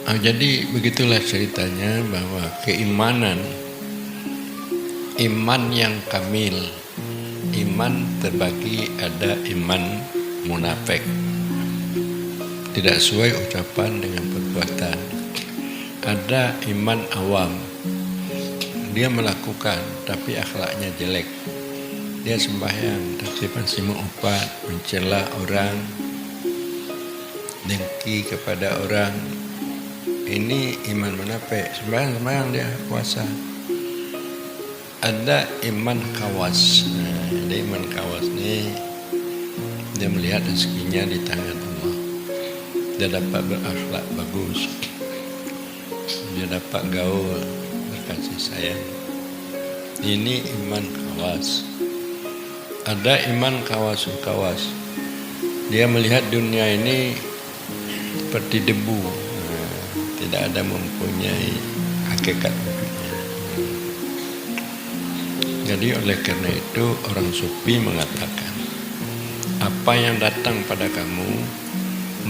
Jadi begitulah ceritanya bahwa keimanan, iman yang kamil, iman terbagi ada iman munafik, tidak sesuai ucapan dengan perbuatan. Ada iman awam, dia melakukan tapi akhlaknya jelek. Dia sembahyang tapi masih mengupat, mencela orang, dengki kepada orang. Ini iman munafik. Sembahyang dia puasa. Ada iman kawas. Ada iman kawas ni dia melihat rezekinya di tangan Allah. Dia dapat berakhlak bagus. Dia dapat gaul, berkasih sayang. Ini iman kawas. Ada iman kawasul kawas. Dia melihat dunia ini seperti debu. Tidak ada mempunyai hakikat wujudnya. Jadi oleh karena itu orang sufi mengatakan, apa yang datang pada kamu,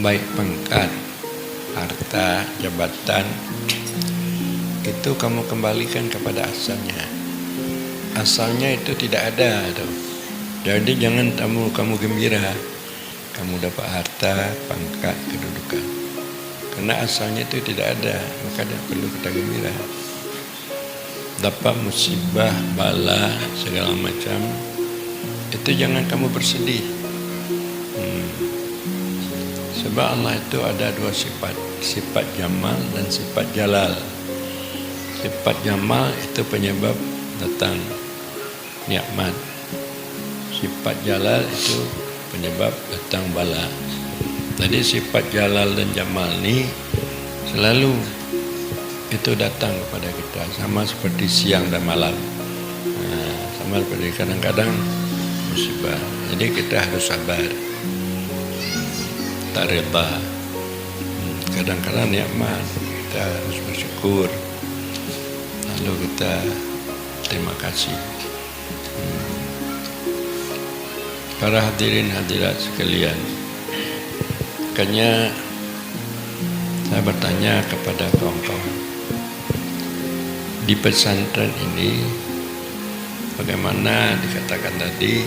baik pangkat, harta, jabatan, itu kamu kembalikan kepada asalnya. Asalnya itu tidak ada. Jadi jangan kamu gembira, kamu dapat harta, pangkat, kedudukan. Karena asalnya itu tidak ada, maka tidak perlu kita gembira. Dapat musibah, bala, segala macam, itu jangan kamu bersedih. Sebab Allah itu ada dua sifat, sifat jamal dan sifat jalal. Sifat jamal itu penyebab datang nikmat. Sifat jalal itu penyebab datang bala. Jadi sifat jalal dan jamal ni selalu itu datang kepada kita, sama seperti siang dan malam. Sama seperti kadang-kadang musibah. Jadi kita harus sabar, tak rela. Kadang-kadang nikmat, kita harus bersyukur. Lalu kita terima kasih. Para hadirin hadirat sekalian, makanya saya bertanya kepada kawan-kawan, di pesantren ini bagaimana dikatakan tadi,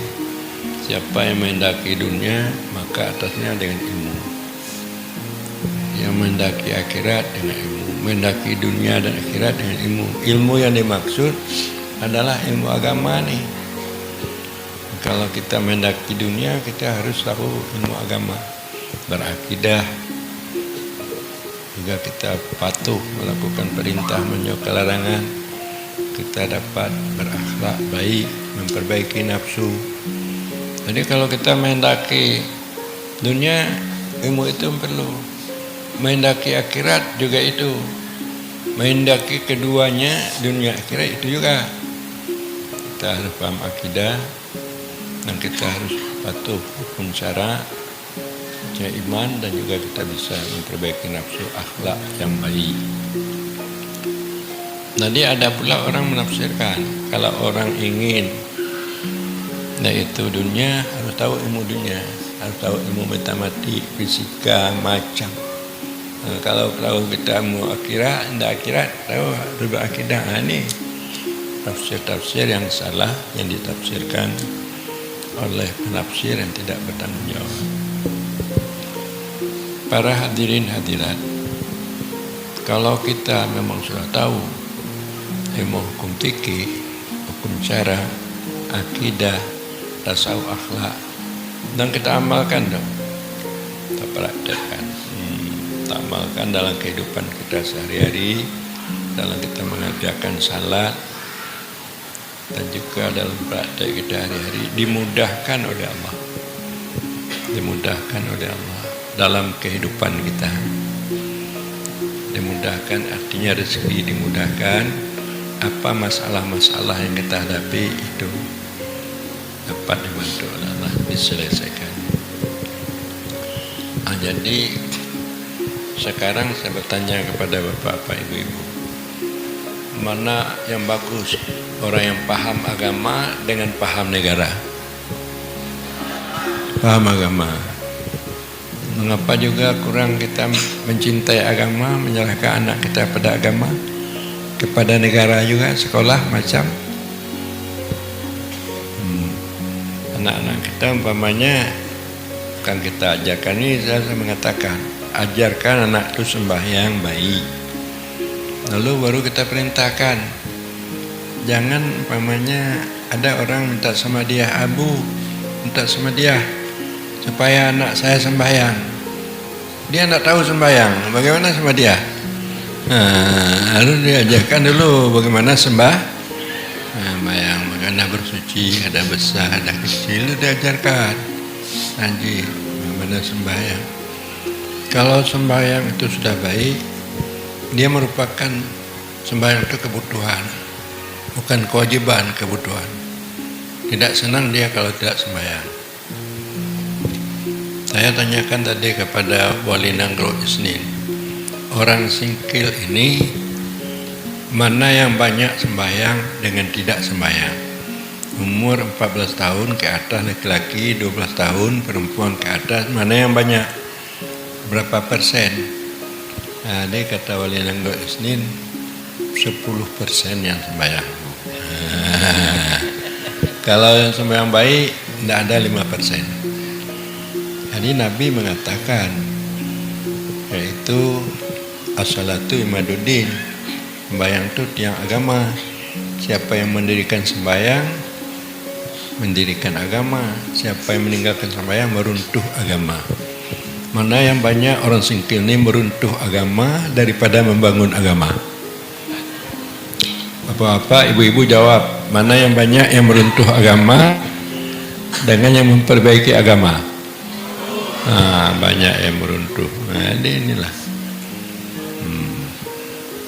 siapa yang mendaki dunia maka atasnya dengan ilmu, yang mendaki akhirat dengan ilmu, mendaki dunia dan akhirat dengan ilmu. Ilmu yang dimaksud adalah ilmu agama nih. Kalau kita mendaki dunia, kita harus tahu ilmu agama, berakidah, juga kita patuh melakukan perintah, menjauhi larangan. Kita dapat berakhlak baik, memperbaiki nafsu. Jadi kalau kita mendaki dunia, ilmu itu perlu. Mendaki akhirat juga itu. Mendaki keduanya, dunia akhirat itu juga. Kita harus paham akidah, dan kita harus patuh hukum syara, iman, dan juga kita bisa memperbaiki nafsu, akhlak yang baik. Jadi ada pula orang menafsirkan, kalau orang ingin yaitu dunia, harus tahu ilmu dunia, harus tahu ilmu matematik, fisika, macam. Kalau kita mau akhirat, tidak akhirat, tahu harus berakidah. Ini tafsir-tafsir yang salah, yang ditafsirkan oleh penafsir yang tidak bertanggung jawab. Para hadirin hadirat, kalau kita memang sudah tahu ilmu hukum fikih, hukum syara, akidah, tasawuf, akhlak, dan kita amalkan dong, kita praktekkan, kita amalkan dalam kehidupan kita sehari-hari, dalam kita mengerjakan salat, dan juga dalam praktek kita hari-hari, dimudahkan oleh Allah, dimudahkan oleh Allah dalam kehidupan kita. Dimudahkan artinya rezeki dimudahkan, apa masalah-masalah yang kita hadapi itu dapat dibantu oleh Allah, diselesaikan. Jadi sekarang saya bertanya kepada bapak-bapak, ibu-ibu, mana yang bagus, orang yang paham agama dengan paham negara? Paham agama. Mengapa juga kurang kita mencintai agama, menyerahkan anak kita pada agama, kepada negara juga, sekolah macam anak-anak kita umpamanya kan kita ajarkan ini, saya mengatakan ajarkan anak itu sembahyang baik, lalu baru kita perintahkan. Jangan umpamanya ada orang minta sama dia, abu minta sama dia supaya anak saya sembahyang, dia tidak tahu sembahyang, bagaimana sama dia? Harus diajarkan dulu bagaimana sembahyang, bagaimana bersuci, ada besar, ada kecil, itu diajarkan nanti bagaimana sembahyang. Kalau sembahyang itu sudah baik, dia merupakan sembahyang itu kebutuhan, bukan kewajiban, kebutuhan. Tidak senang dia kalau tidak sembahyang. Saya tanyakan tadi kepada Wali Nanggro Isnin, orang Singkil ini mana yang banyak sembahyang dengan tidak sembahyang? Umur 14 tahun ke atas laki-laki, 12 tahun perempuan ke atas, mana yang banyak? Berapa persen? Nah, dia kata Wali Nanggro Isnin 10% yang sembahyang. Kalau yang sembahyang baik tidak ada 5%. Jadi Nabi mengatakan, yaitu as-salatu imaduddin, sembahyang itu tiang agama. Siapa yang mendirikan sembahyang, mendirikan agama. Siapa yang meninggalkan sembahyang, meruntuh agama. Mana yang banyak orang Singkil ini meruntuh agama daripada membangun agama? Bapak-bapak, ibu-ibu jawab, mana yang banyak yang meruntuh agama dengan yang memperbaiki agama? Banyak yang meruntuh. Jadi inilah.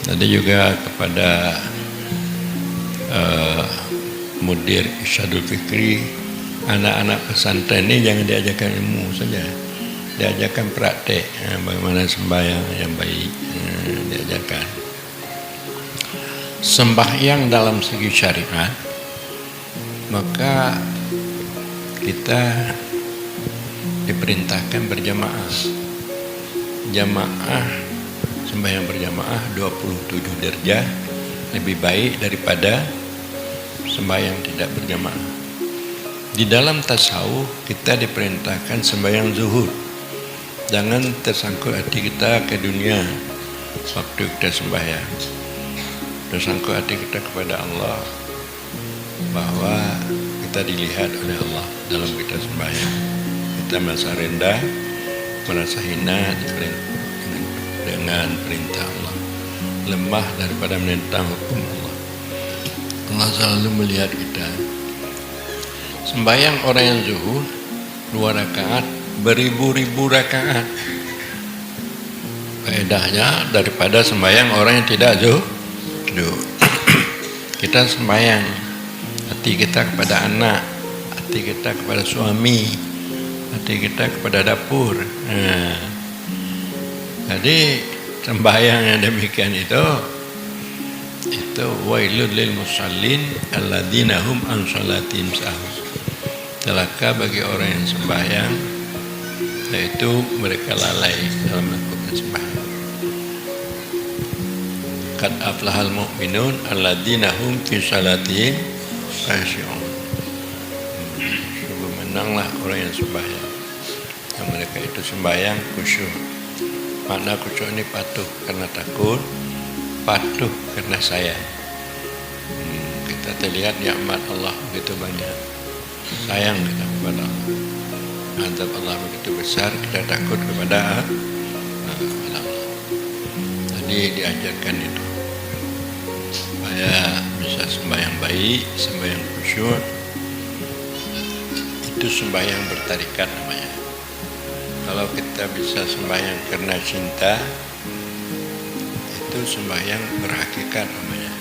Tadi juga kepada Mudir Isyadul Fikri, anak-anak pesantren ini jangan diajarkan ilmu saja, diajarkan praktek, bagaimana sembahyang yang baik, diajarkan. Sembahyang dalam segi syariat, maka kita diperintahkan berjamaah. Jamaah, sembahyang berjamaah 27 derajat lebih baik daripada sembahyang tidak berjamaah. Di dalam tasawuf kita diperintahkan sembahyang zuhud. Jangan tersangkut hati kita ke dunia waktu kita sembahyang. Tersangkut hati kita kepada Allah, bahwa kita dilihat oleh Allah dalam kita sembahyang. Kita merasa rendah, merasa hina dengan perintah Allah, lemah daripada menentang hukum Allah. Allah selalu melihat kita. Sembahyang orang yang zuhud 2 rakaat, beribu-ribu rakaat faedahnya daripada sembahyang orang yang tidak zuhud. Kita sembahyang hati kita kepada anak, hati kita kepada suami, hati kita kepada dapur. Jadi sembahyang yang demikian itu wailul lil musallin alladzina hum an salatihim sahun. Celaka bagi orang yang sembahyang, yaitu mereka lalai dalam melakukan sembahyang. Qad aflahal mu'minun alladzina hum fi salatihim khashi'un. Menanglah orang yang sembahyang, yang mereka itu sembahyang khusyuk. Makna khusyuk ini patuh karena takut, patuh karena sayang. Kita terlihat nikmat Allah begitu banyak, sayang kita kepada Allah. Azab Allah begitu besar, kita takut kepada Allah. Jadi diajarkan itu supaya bisa sembahyang baik, sembahyang khusyuk. Itu sembahyang bertarikat namanya. Kalau kita bisa sembahyang karena cinta, itu sembahyang berhakikat namanya.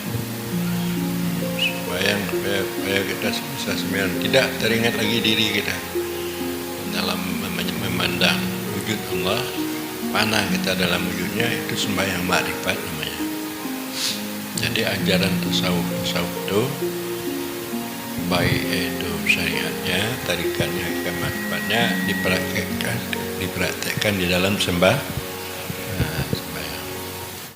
Sembahyang supaya kita bisa sembahyang, tidak teringat lagi diri kita dalam memandang wujud Allah, mana kita dalam wujudnya, itu sembahyang makrifat namanya. Jadi ajaran tasawuf itu baik itu syariatnya, tarikannya, kemanfaatnya dipraktekkan di dalam